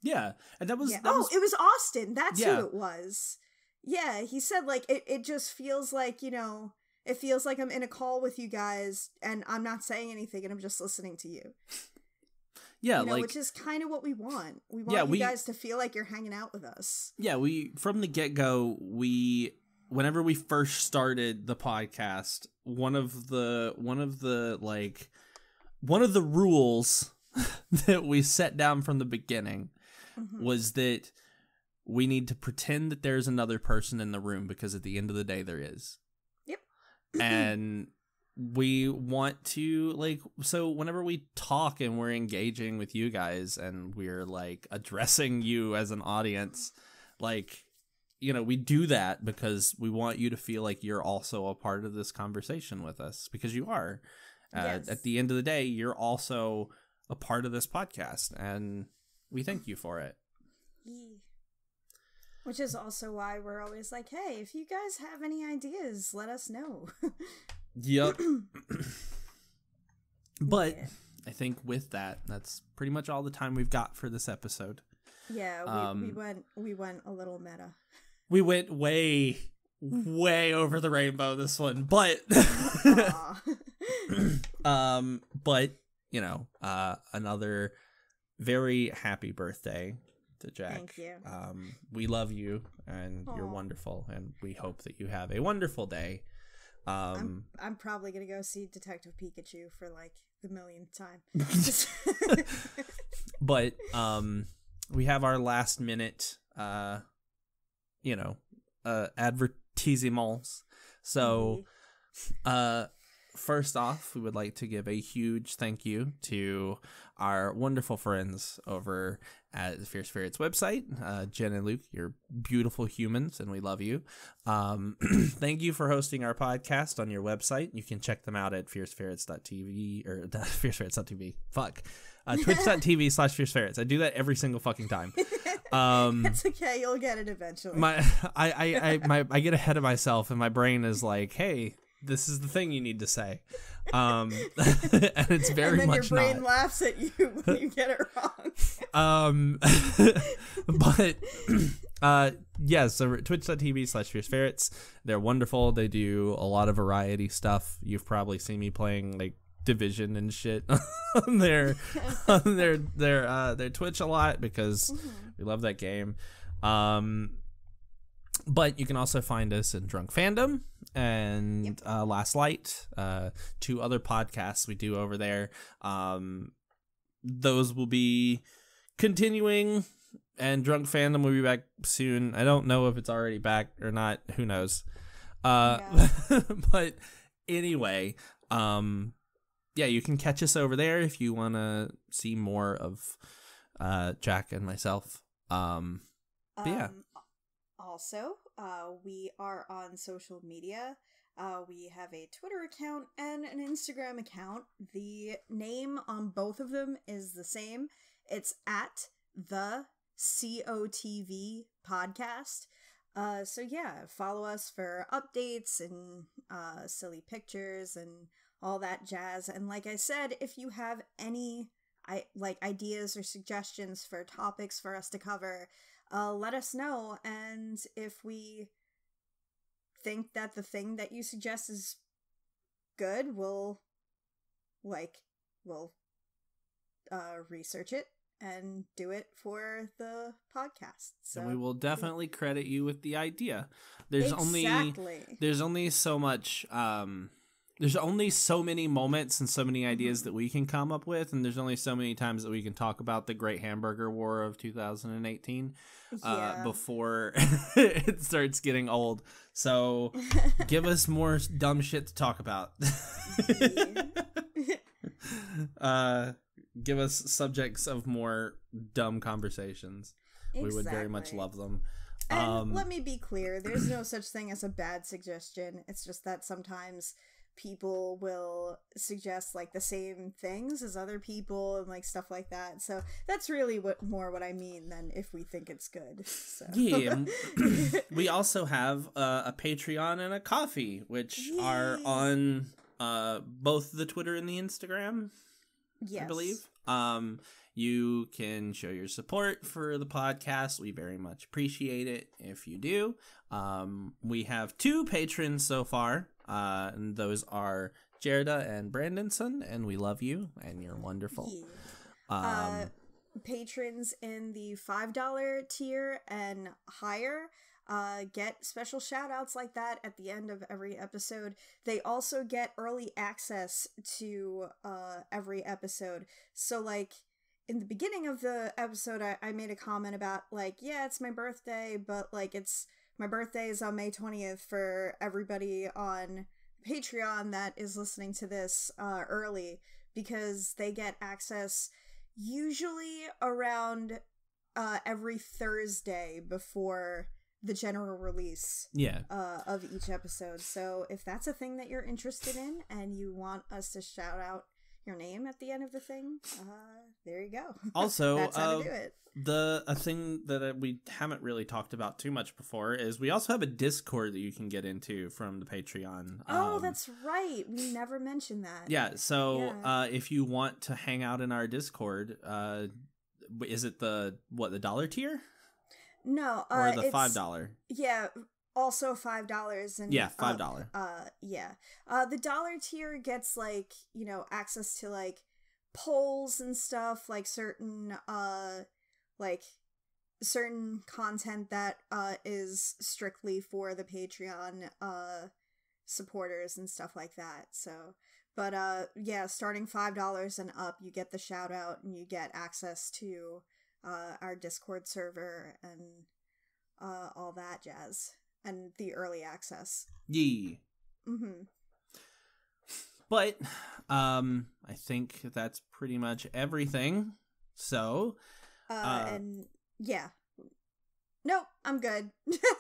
Yeah, and that was it was Austin. That's who it was. Yeah, he said like it just feels like, you know, it feels like I'm in a call with you guys and I'm not saying anything and I'm just listening to you. Yeah, you know, like, which is kind of what we want. We want you guys to feel like you're hanging out with us. Yeah, we from the get-go, whenever we first started the podcast, one of the rules that we set down from the beginning was that we need to pretend that there's another person in the room, because at the end of the day there is. Yep. And we want to, like, so whenever we talk and we're engaging with you guys and we're like addressing you as an audience, like, you know, we do that because we want you to feel like you're also a part of this conversation with us, because you are. Yes. At the end of the day, you're also a part of this podcast, and we thank you for it. Which is also why we're always like, hey, if you guys have any ideas, let us know. Yep. But I think with that, that's pretty much all the time we've got for this episode. Yeah, we went a little meta. We went way over the rainbow this one, but but you know, another very happy birthday to Jack. Thank you. We love you, and you're wonderful, and we hope that you have a wonderful day. I'm probably gonna go see Detective Pikachu for like the millionth time. But we have our last minute advertisements. So first off, we would like to give a huge thank you to our wonderful friends over at the Fierce Ferrets website. Jen and Luke, you're beautiful humans, and we love you. Thank you for hosting our podcast on your website. You can check them out at fierceferrets.tv or fierceferrets.tv. Fuck. Twitch.tv/fierceferrets. I do that every single fucking time. It's okay, you'll get it eventually. I get ahead of myself, and my brain is like, hey, this is the thing you need to say. And it's very and then much your brain not. Laughs at you when you get it wrong. But yeah, so twitch.tv/fierceferrets. They're wonderful. They do a lot of variety stuff. You've probably seen me playing like Division and shit on their Twitch a lot because we love that game. But you can also find us in Drunk Fandom and Last Light, 2 other podcasts we do over there. Those will be continuing, and Drunk Fandom will be back soon. I don't know if it's already back or not. Who knows? But anyway, yeah, you can catch us over there if you want to see more of Jack and myself. Yeah. Also, we are on social media. We have a Twitter account and an Instagram account. The name on both of them is the same. It's at the COTV podcast. So yeah, follow us for updates and silly pictures and all that jazz. And like I said, if you have any ideas or suggestions for topics for us to cover, let us know. And if we think that the thing that you suggest is good, we'll research it and do it for the podcast. So and we will definitely credit you with the idea. There's only so much there's only so many moments and so many ideas that we can come up with, and there's only so many times that we can talk about the Great Hamburger War of 2018 before it starts getting old. So give us more dumb shit to talk about. Give us subjects of more dumb conversations. Exactly. We would very much love them. And let me be clear, there's no such thing as a bad suggestion. It's just that sometimes people will suggest like the same things as other people and like stuff like that. So that's really what I mean than if we think it's good. So. Yeah. We also have a Patreon and a Coffee, which are on both the Twitter and the Instagram. Yes. I believe. You can show your support for the podcast. We very much appreciate it if you do. We have 2 patrons so far. And those are Jerda and Brandonson, and we love you, and you're wonderful. Yeah. Patrons in the $5 tier and higher get special shout-outs like that at the end of every episode. They also get early access to every episode. So, like, in the beginning of the episode, I made a comment about, like, yeah, it's my birthday, but, like, my birthday is on May 20th for everybody on Patreon that is listening to this early, because they get access usually around every Thursday before the general release of each episode. So if that's a thing that you're interested in and you want us to shout out your name at the end of the thing, there you go. Also, that's how to do it. A thing that we haven't really talked about too much before is we also have a Discord that you can get into from the Patreon. Oh, that's right. We never mentioned that. Yeah, so if you want to hang out in our Discord, is it the $1 tier? No, or the $5? Yeah, also $5 and yeah, $5. The dollar tier gets like, you know, access to like polls and stuff, like certain content that is strictly for the Patreon supporters and stuff like that. So, but yeah, starting $5 and up, you get the shout out and you get access to our Discord server and all that jazz and the early access. Yee. Mm-hmm. But I think that's pretty much everything. So and yeah. Nope, I'm good.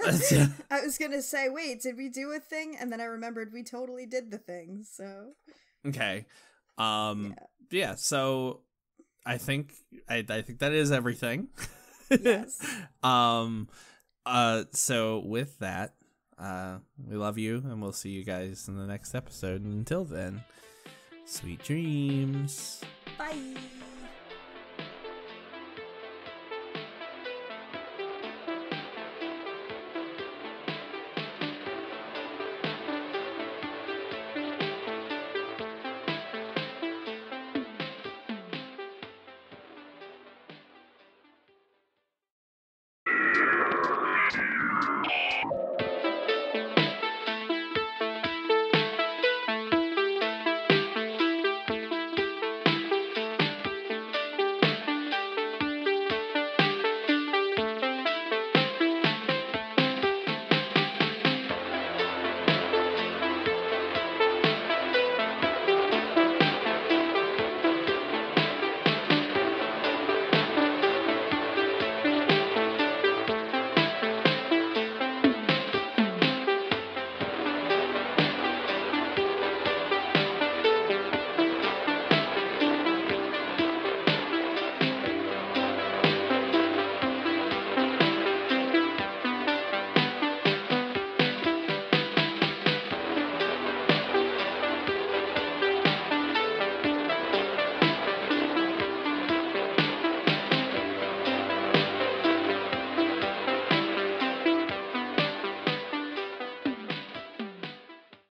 I was gonna say, wait, did we do a thing? And then I remembered we totally did the thing, so okay. Yeah, so I think that is everything. Yes. So with that, we love you and we'll see you guys in the next episode. And until then, sweet dreams. Bye.